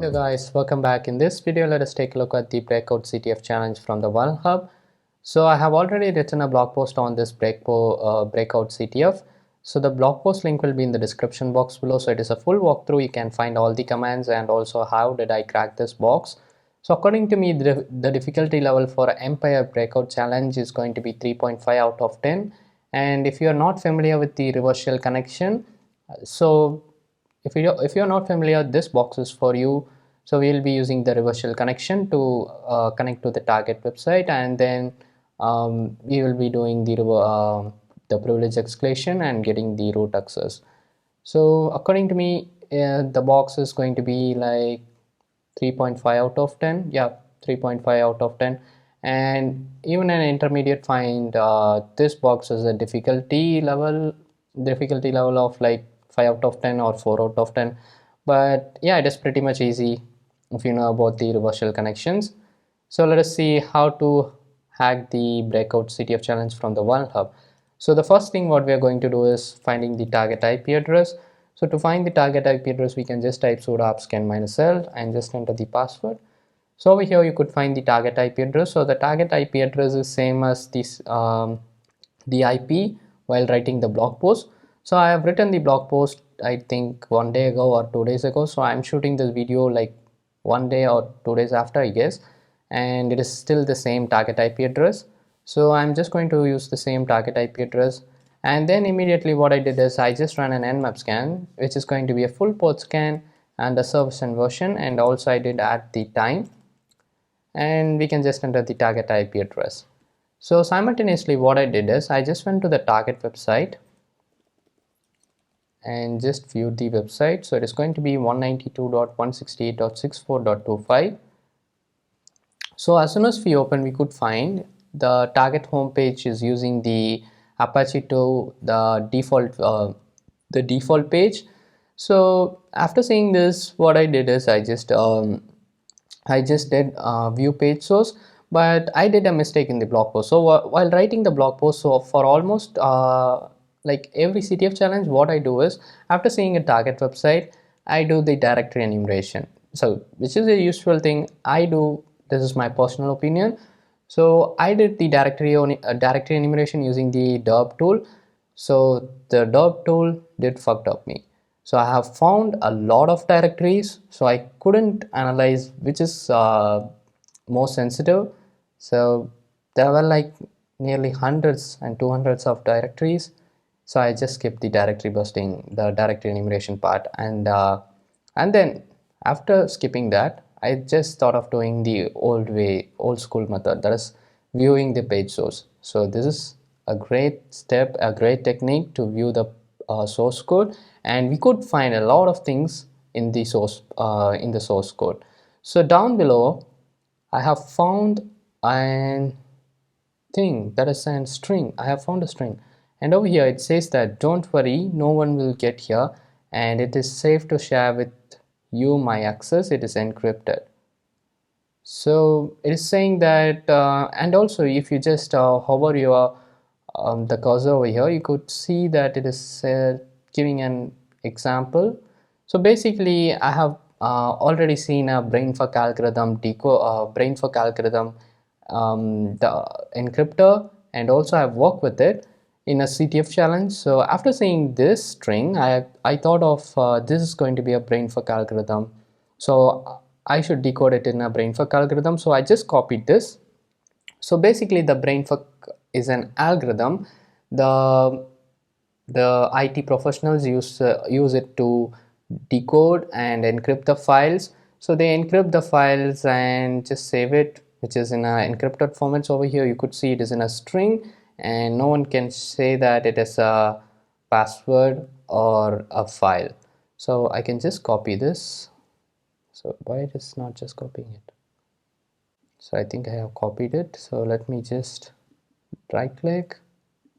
there guys, welcome back. In this video let us take a look at the Breakout CTF challenge from the vulnhub. So I have already written a blog post on this Breakout CTF. So the blog post link will be in the description box below. So it is a full walkthrough. You can find all the commands and also how did I crack this box. So according to me, the difficulty level for Empire Breakout challenge is going to be 3.5 out of 10. And if you are not familiar with the reverse shell connection, so if you're not familiar, this box is for you. So we'll be using the reverse shell connection to connect to the target website, and then we will be doing the privilege escalation and getting the root access. So according to me, the box is going to be like 3.5 out of 10. Yeah, 3.5 out of 10. And even an intermediate find, this box has a difficulty level of like 5 out of 10 or 4 out of 10. But yeah, it is pretty much easy if you know about the reverse shell connections. So let us see how to hack the Breakout CTF challenge from the vulnhub. So the first thing what we are going to do is finding the target IP address. So to find the target IP address, we can just type sudo apt-scan -l and just enter the password. So over here you could find the target IP address. So the target IP address is same as this the IP while writing the blog post. So I have written the blog post I think 1 day ago or 2 days ago. So I'm shooting this video like 1 day or 2 days after, I guess, and it is still the same target IP address. So I'm just going to use the same target IP address, and then immediately what I did is I just ran an Nmap scan, which is going to be a full port scan and the service and version, and also I did add the time, and we can just enter the target IP address. So simultaneously what I did is I just went to the target website and just viewed the website. So it is going to be 192.168.64.25. So as soon as we open, we could find the target home page is using the Apache 2, the default page. So after seeing this, what I did is I just did view page source, but I did a mistake in the blog post. So while writing the blog post, so for almost like every CTF challenge, what I do is after seeing a target website, I do the directory enumeration. So which is a useful thing I do. This is my personal opinion. So I did the directory enumeration using the derb tool. So the derb tool did fucked up me. So I have found a lot of directories, so I couldn't analyze which is more sensitive. So there were like nearly hundreds and 200s of directories. So I just skipped the directory busting, the directory enumeration part, and then after skipping that, I just thought of doing the old school method, that is viewing the page source. So this is a great step, a great technique to view the source code, and we could find a lot of things in the source code. So down below, I have found an thing that is a string. I have found a string, and over here it says that don't worry, no one will get here, and it is safe to share with you my access, it is encrypted. So it is saying that and also if you just hover your the cursor over here, you could see that it is giving an example. So basically I have already seen a brainfuck algorithm the encryptor, and also I've worked with it in a CTF challenge. So after seeing this string, I thought of this is going to be a brainfuck algorithm, so I should decode it in a brainfuck algorithm. So I just copied this. So basically the brainfuck is an algorithm. The IT professionals use it to decode and encrypt the files. So they encrypt the files and just save it, which is in a encrypted format. So over here you could see it is in a string, and no one can say that it is a password or a file. So I can just copy this. So why it is not just copying it? So I think I have copied it. So let me just right click,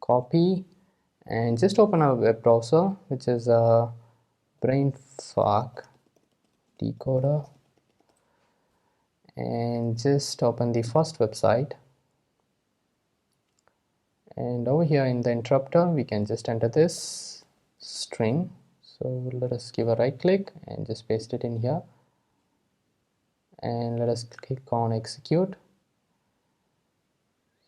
copy, and just open a web browser, which is a brainfuck decoder, and just open the first website, and over here in the interrupter we can just enter this string. So let us give a right click and just paste it in here. and let us click on execute.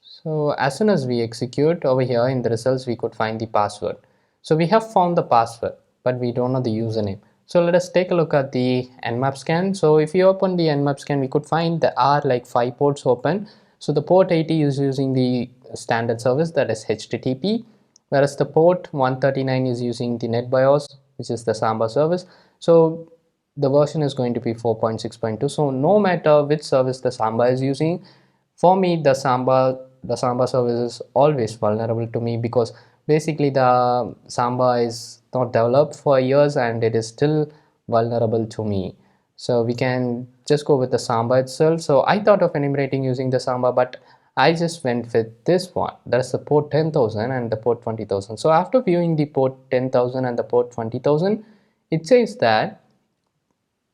So as soon as we execute, over here in the results we could find the password. So we have found the password, but we don't know the username. So let us take a look at the Nmap scan. So if you open the Nmap scan, we could find there are like 5 ports open. So the port 80 is using the standard service, that is HTTP, whereas the port 139 is using the NetBIOS, which is the Samba service. So the version is going to be 4.6.2. So no matter which service the Samba is using, for me the Samba service is always vulnerable to me, because basically the Samba is not developed for years and it is still vulnerable to me. So we can just go with the Samba itself. So I thought of enumerating using the Samba, but I just went with this one. That's the port 10,000 and the port 20,000. So after viewing the port 10,000 and the port 20,000, it says that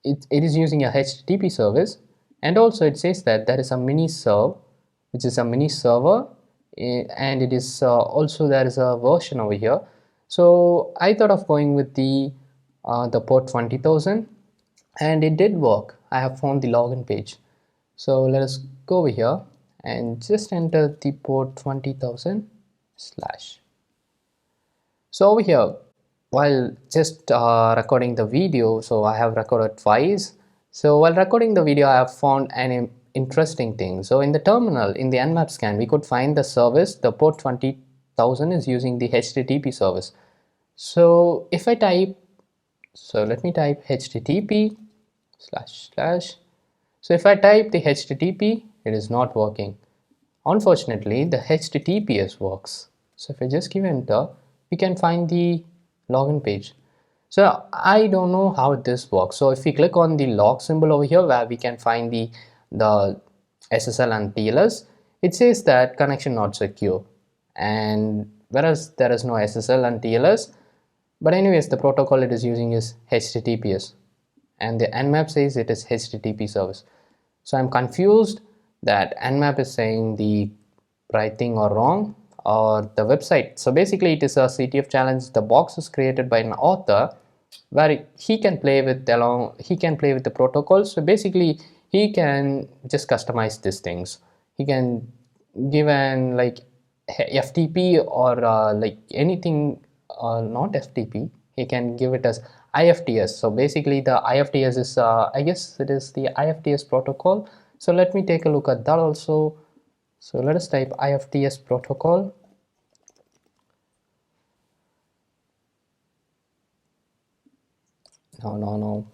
it is using a HTTP service, and also it says that there is a mini serve, which is a mini server, and it is also there is a version over here. So I thought of going with the port 20,000, and it did work. I have found the login page. So let us go over here and just enter the port 20,000 slash. So over here, while just recording the video, so I have recorded twice. So while recording the video, I have found an interesting thing. So in the terminal, in the Nmap scan, we could find the service, the port 20,000 is using the HTTP service. So if I type, so let me type HTTP slash slash. So if I type the HTTP, it is not working. Unfortunately, the HTTPS works. So if I just give enter, we can find the login page. So I don't know how this works. So if we click on the log symbol over here, where we can find the SSL and TLS, it says that connection not secure, and whereas there is no SSL and TLS, but anyways the protocol it is using is HTTPS, and the Nmap says it is HTTP service. So I'm confused that Nmap is saying the right thing or wrong, or the website. So basically it is a CTF challenge. The box is created by an author where he can play with the protocol. So basically he can just customize these things. He can give an like FTP or like anything, not FTP. He can give it as IFTS. So basically the IFTS is I guess it is the IFTS protocol. So let me take a look at that also. So let us type IFTS protocol. No.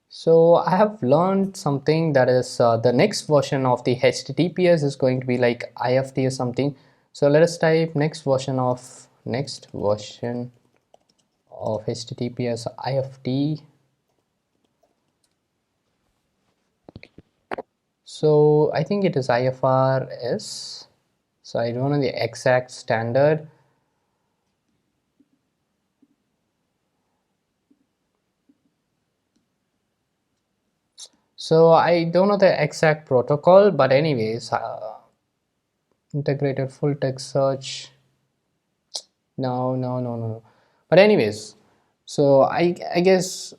So I have learned something, that is the next version of the HTTPS is going to be like IFTS something. So let us type next version of HTTPS IFT. So I think it is IFRS. So I don't know the exact standard. So I don't know the exact protocol, but anyways, integrated full text search. No. But anyways, so I guess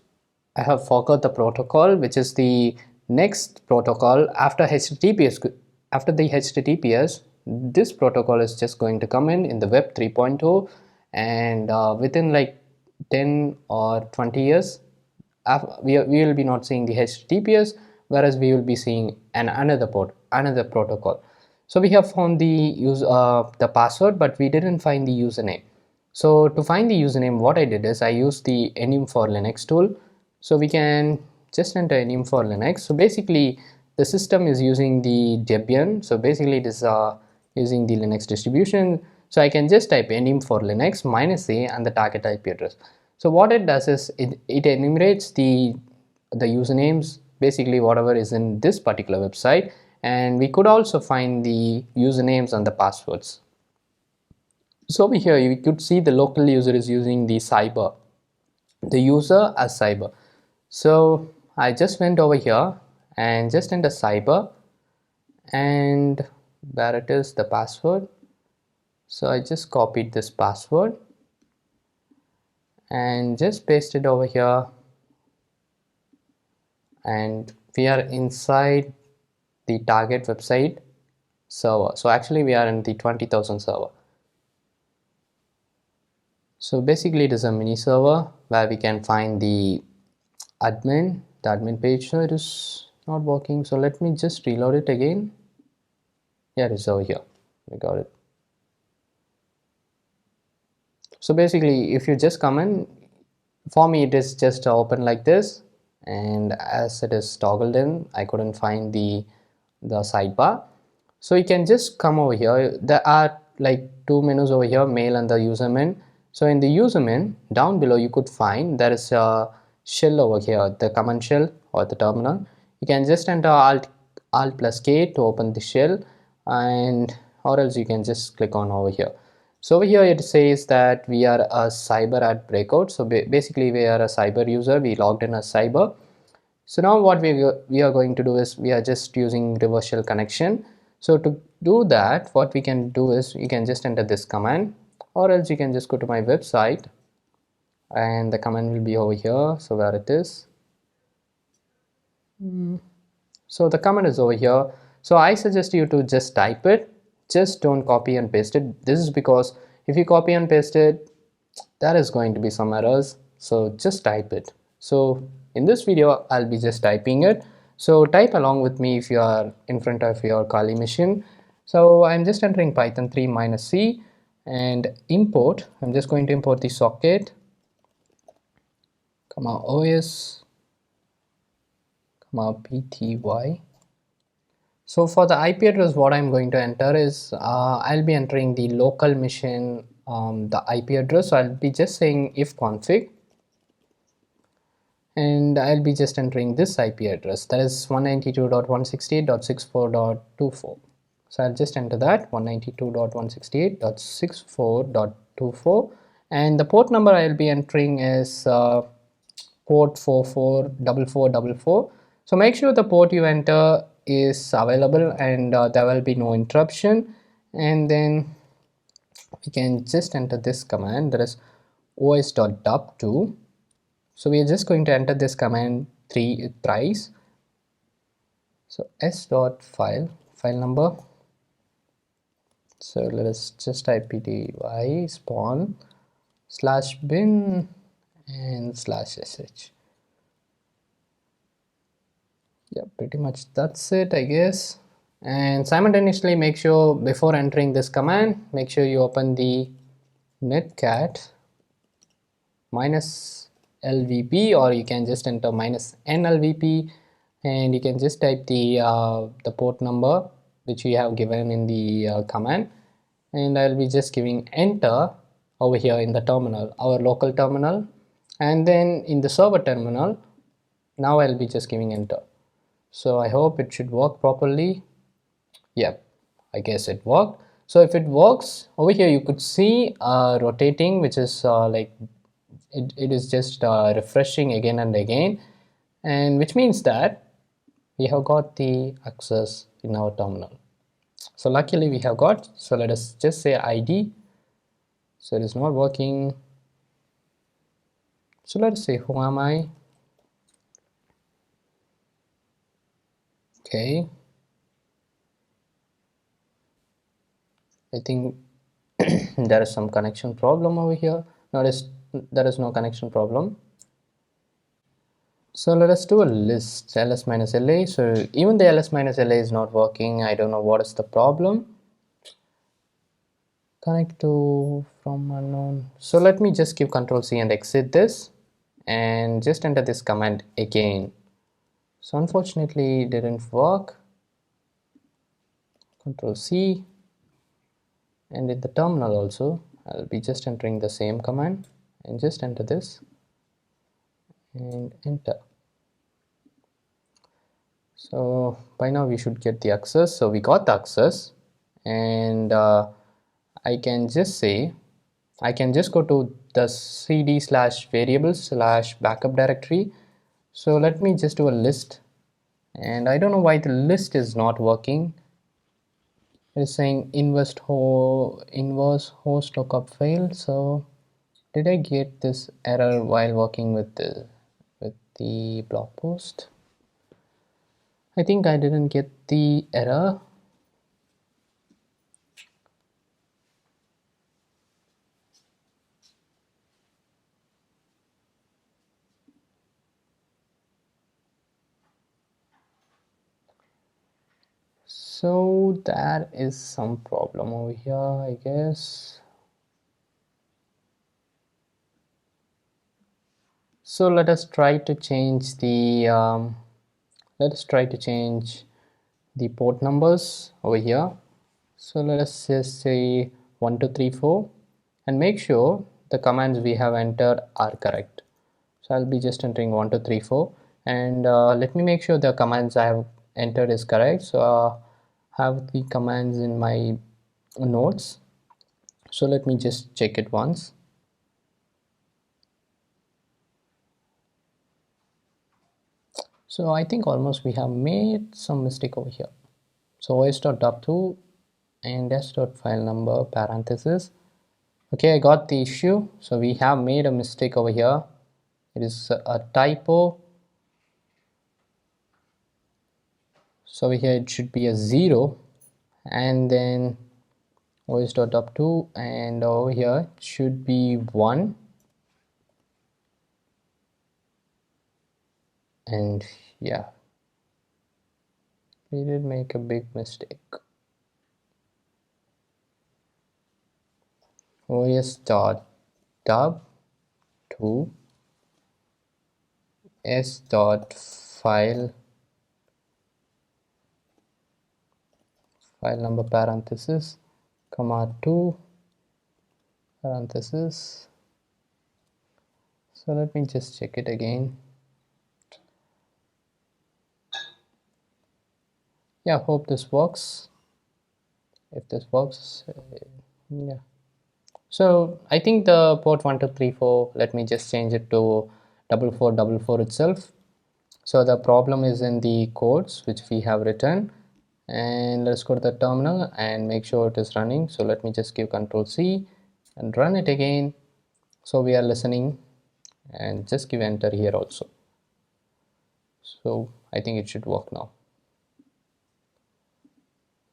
I have forgot the protocol, which is the next protocol after HTTPS. After the HTTPS, this protocol is just going to come in the Web 3.0, and within like 10 or 20 years, we will be not seeing the HTTPS, whereas we will be seeing another protocol. So we have found the password, but we didn't find the username. So to find the username, what I did is I used the enum for Linux tool. So we can just enter enum for Linux. So basically the system is using the Debian. So basically it is using the Linux distribution. So I can just type enum for Linux -a and the target IP address. So what it does is it enumerates the usernames, basically whatever is in this particular website, and we could also find the usernames and the passwords. So over here you could see the local user is using the user as cyber. So I just went over here and just enter cyber, and where it is the password. So I just copied this password and just paste it over here and we are inside the target website server. So actually we are in the 20,000 server. So basically it is a mini server where we can find the admin page. So it is not working, so let me just reload it again. Yeah, it is over here. We got it. So basically if you just come in, for me it is just open like this, and as it is toggled in, I couldn't find the sidebar. So you can just come over here. There are like two menus over here, mail and the user min. So in the user min down below you could find there is a shell over here, the command shell or the terminal. You can just enter alt plus K to open the shell, and or else you can just click on over here. So over here it says that we are a cyber at Breakout. So basically we are a cyber user, we logged in as cyber. So now what we are going to do is we are just using reverse shell connection. So to do that, what we can do is you can just enter this command, or else you can just go to my website and the command will be over here. So where it is, so the command is over here. So I suggest you to just type it, just don't copy and paste it. This is because if you copy and paste it, there is going to be some errors, so just type it. So in this video I'll be just typing it, so type along with me if you are in front of your Kali machine. So I'm just entering python 3 minus c and import. I'm just going to import the socket, comma os, comma pty. So for the IP address, what I'm going to enter is I'll be entering the local machine the IP address. So I'll be just saying if config, and I'll be just entering this IP address, that is 192.168.64.24. So I'll just enter that 192.168.64.24, and the port number I'll be entering is port 444444. So make sure the port you enter is available and there will be no interruption. And then we can just enter this command, that is os.dub2. So we are just going to enter this command thrice. So s.file, file number. So let us just type pty spawn /bin and /sh. Yeah, pretty much that's it, I guess. And simultaneously make sure before entering this command, make sure you open the netcat -lvp, or you can just enter -nlvp, and you can just type the port number which we have given in the command, and I'll be just giving enter over here in the terminal, our local terminal, and then in the server terminal now I'll be just giving enter. So I hope it should work properly. Yep, I guess it worked. So if it works, over here you could see rotating, which is like it is just refreshing again and again, and which means that we have got the access in our terminal. So luckily we have got. So let us just say ID. So it is not working. So let's say who am I? Okay, I think there is some connection problem over here. Notice there is no connection problem. So let us do a list ls minus la. So even the ls minus la is not working. I don't know what is the problem. Connect to from unknown. So let me just give Control C and exit this and just enter this command again. So unfortunately it didn't work. Control C, and in the terminal also I'll be just entering the same command and just enter this and enter. So by now we should get the access. So we got the access, and I can just say I can just go to the cd/variables/backup directory. So let me just do a list, and I don't know why the list is not working. It is saying inverse host lookup failed. So did I get this error while working with the blog post? I think I didn't get the error. So there is some problem over here, I guess. So let us try to change the port numbers over here. So let us just say 1234 and make sure the commands we have entered are correct. So I'll be just entering 1234 and let me make sure the commands I have entered is correct. So I have the commands in my notes. So let me just check it once. So I think almost we have made some mistake over here. So os.dub2 and s.file number parenthesis. Okay, I got the issue. So we have made a mistake over here. It is a typo. So over here it should be a 0 and then os.dub2 and over here it should be 1 and yeah, we did make a big mistake. os.dub2 s.file file number parenthesis comma 2 parenthesis. So let me just check it again. Yeah, hope this works. If this works, yeah. So I think the port 1234, let me just change it to 4444 itself. So the problem is in the codes which we have written, and let's go to the terminal and make sure it is running. So let me just give Control C and run it again. So we are listening and just give enter here also. So I think it should work now.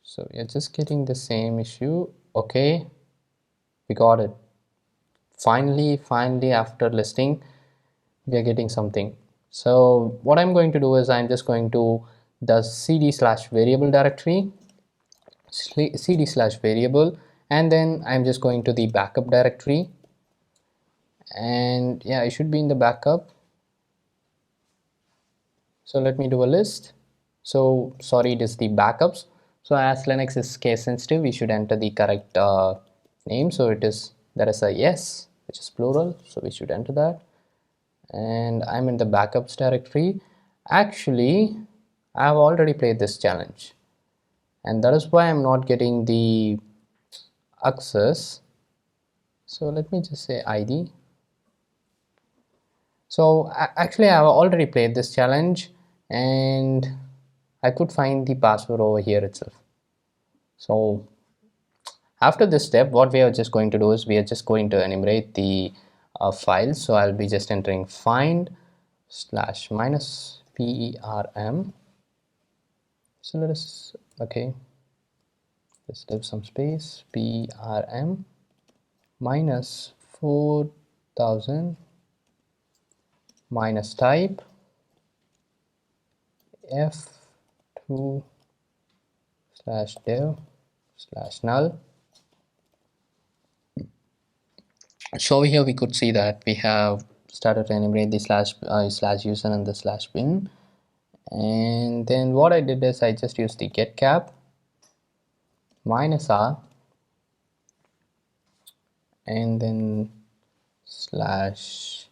So we are just getting the same issue. Okay, we got it. Finally after listening we are getting something. So what I'm going to do is I'm just going to the cd/variable directory, cd/variable, and then I'm just going to the backup directory, and yeah, it should be in the backup. So let me do a list. So sorry, it is the backups. So as Linux is case sensitive, we should enter the correct name. So it is, there is a yes, which is plural, so we should enter that. And I'm in the backups directory. Actually, I have already played this challenge, and that is why I'm not getting the access. So let me just say ID. So actually I have already played this challenge and I could find the password over here itself. So after this step, what we are just going to do is we are just going to enumerate the files. So I'll be just entering find /-perm. So let us, okay, just leave some space, perm minus 4000 minus type f2 /dev/null. So here we could see that we have started to enumerate the slash user and the slash bin. And then what I did is I just used the get cap minus r and then slash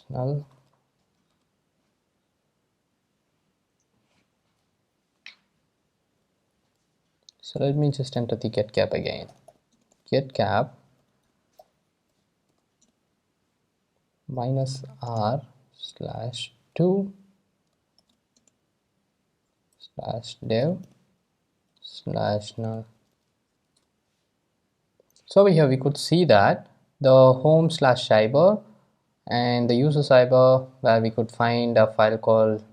null. So let me just enter the get cap again. Get cap minus r slash 2 slash dev slash null. So over here we could see that the home slash cyber and the user cyber, where we could find a file called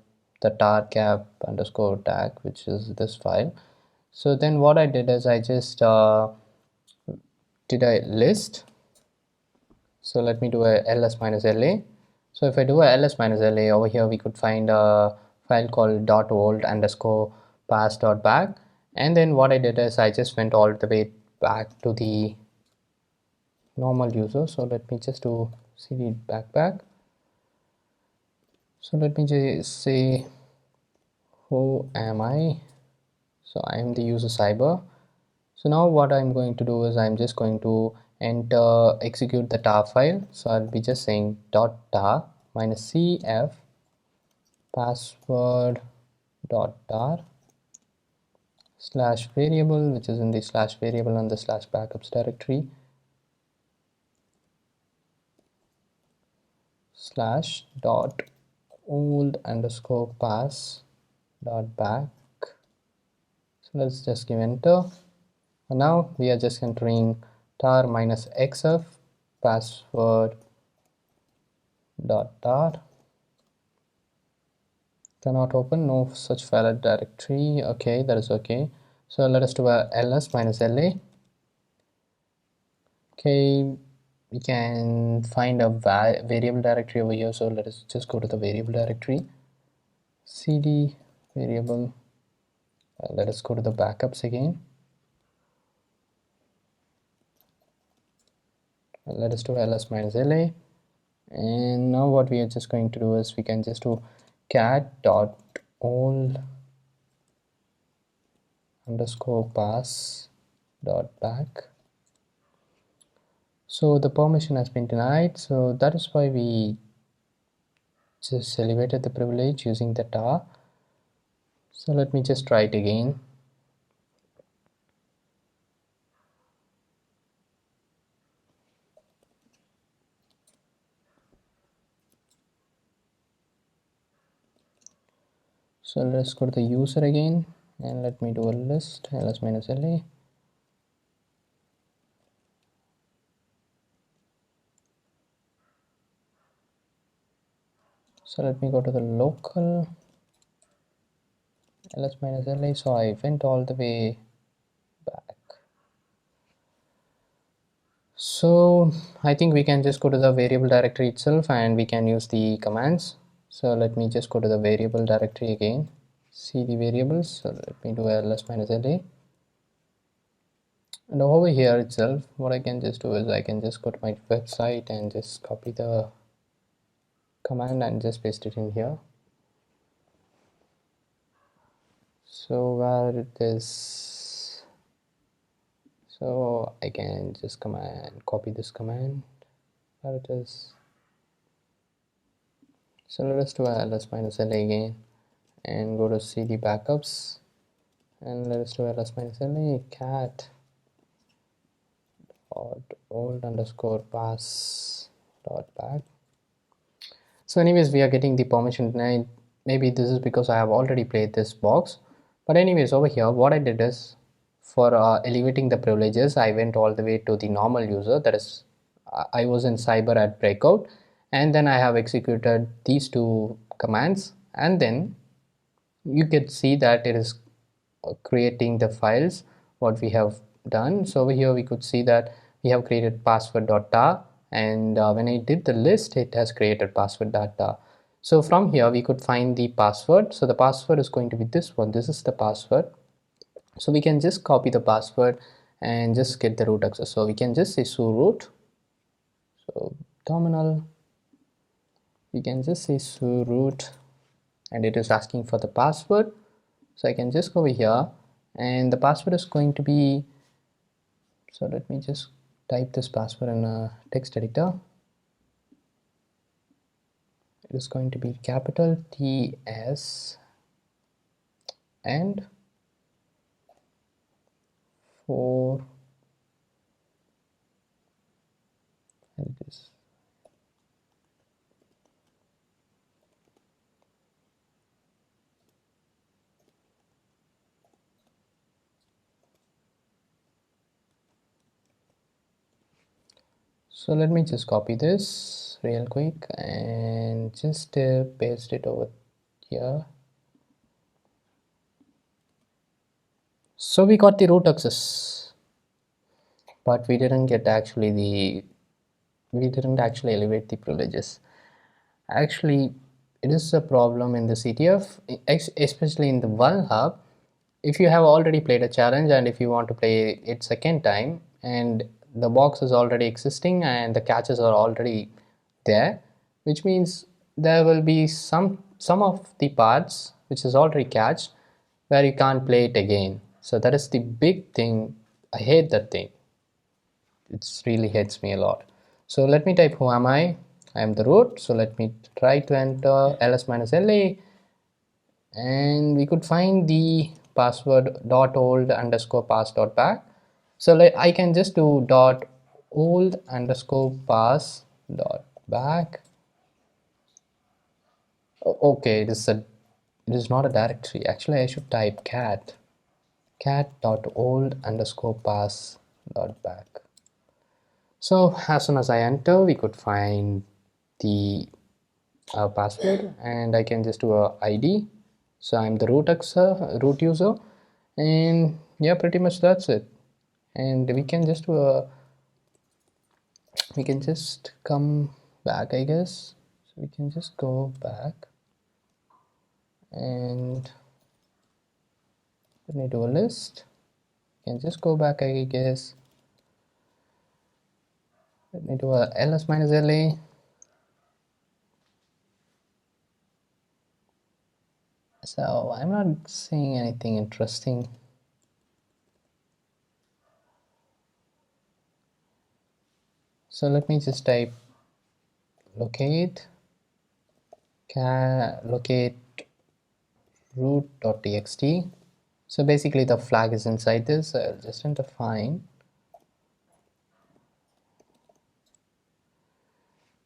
the tar cap underscore tag, which is this file. So then what I did is I just did a list. So let me do a ls minus la. So if I do a ls minus la, over here we could find a file called .old underscore pass dot back, and then what I did is I just went all the way back to the normal user. So let me just do cd back. So let me just say, who am I? So I am the user cyber. So now what I'm going to do is I'm just going to execute the tar file. So I'll be just saying .tar minus cf password .tar slash variable, which is in the slash variable on the slash backups directory, slash dot old underscore pass dot back. So let's just give enter. And now we are just entering tar minus xf password dot tar. Cannot open, no such valid directory. Okay, that is okay. So let us do a ls minus la. Okay, we can find a variable directory over here. So let us just go to the variable directory, cd variable. Let us go to the backups again. Let us do ls minus la. And now what we are just going to do is we can just do cat dot old underscore pass dot back. So the permission has been denied, so that is why we just elevated the privilege using the tar. So let me just try it again. So let's go to the user again and let me do a list ls minus la. So let me go to the local ls minus la. So I went all the way back. So I think we can just go to the variable directory itself and we can use the commands. So let me just go to the variable directory again, cd variables. So let me do ls minus la. And over here itself, what I can just do is I can just go to my website and just copy the command and just paste it in here. So where it is, so I can just come and copy this command where it is. So let us do ls minus la again and go to cd backups and let us do ls minus la cat dot old underscore pass dot back. So anyways, we are getting the permission denied. Maybe this is because I have already played this box, but anyways, over here what I did is, for elevating the privileges, I went all the way to the normal user, that is I was in cyber at breakout, and then I have executed these two commands, and then you can see that it is creating the files what we have done. So over here we could see that we have created password.tar, and when I did the list, it has created password.tar. So from here we could find the password. So the password is going to be this one. This is the password. So we can just copy the password and just get the root access. So we can just say sudo root. So terminal, we can just say sudo root, and it is asking for the password. So I can just go over here and the password is going to be, so let me just type this password in a text editor. It is going to be capital TS and 4, and it is So let me just copy this real quick and just paste it over here. So we got the root access, but we didn't actually elevate the privileges. Actually, it is a problem in the CTF, especially in the vulnhub. If you have already played a challenge and if you want to play it second time and the box is already existing and the catches are already there, which means there will be some of the parts which is already catched where you can't play it again. So that is the big thing. I hate that thing. It really hits me a lot. So let me type who am I am the root. So let me try to enter ls minus la, and we could find the password dot old underscore pass dot back. So I can just do dot old underscore pass dot back. Okay, it is not a directory. Actually, I should type cat dot old underscore pass dot back. So as soon as I enter, we could find the password, and I can just do a ID. So I'm the root user, and yeah, pretty much that's it. And we can just come back, I guess. So we can just go back and let me do a list. We can just go back, I guess. Let me do a ls minus la. So I'm not seeing anything interesting. So let me just type locate locate root.txt. So basically the flag is inside this. So I'll just enter find.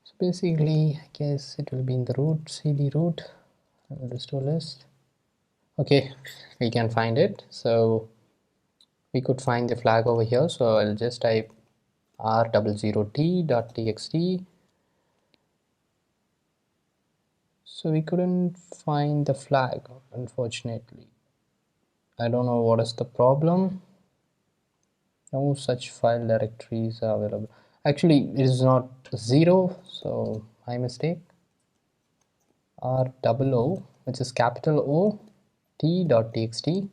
So basically, I guess it will be in the root, cd root. I'll just do a list. Okay, we can find it. So we could find the flag over here. So I'll just type r00t.txt. So we couldn't find the flag, unfortunately. I don't know what is the problem. No such file directories are available. Actually, it is not 0, so my mistake. R00, which is capital O t.txt.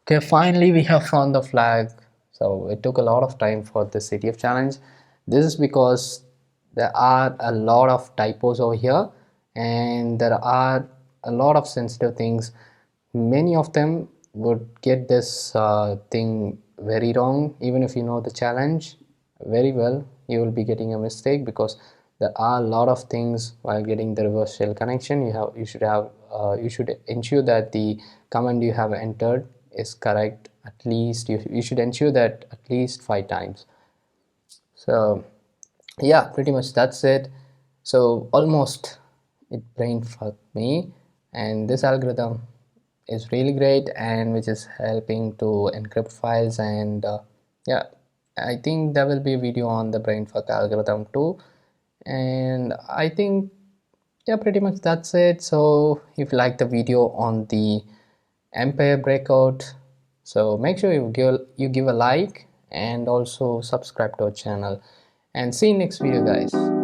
Okay, finally we have found the flag. So it took a lot of time for the CTF challenge. This is because there are a lot of typos over here, and there are a lot of sensitive things. Many of them would get this thing very wrong. Even if you know the challenge very well, you will be getting a mistake because there are a lot of things while getting the reverse shell connection. You should ensure that the command you have entered is correct. At least you should ensure that at least 5 times. So yeah, pretty much that's it. So almost it brain fucked me, and this algorithm is really great and which is helping to encrypt files. And yeah, I think there will be a video on the brainfuck algorithm too. And I think yeah, pretty much that's it. So if you like the video on the empire breakout, so make sure you give a like and also subscribe to our channel, and see you next video, guys.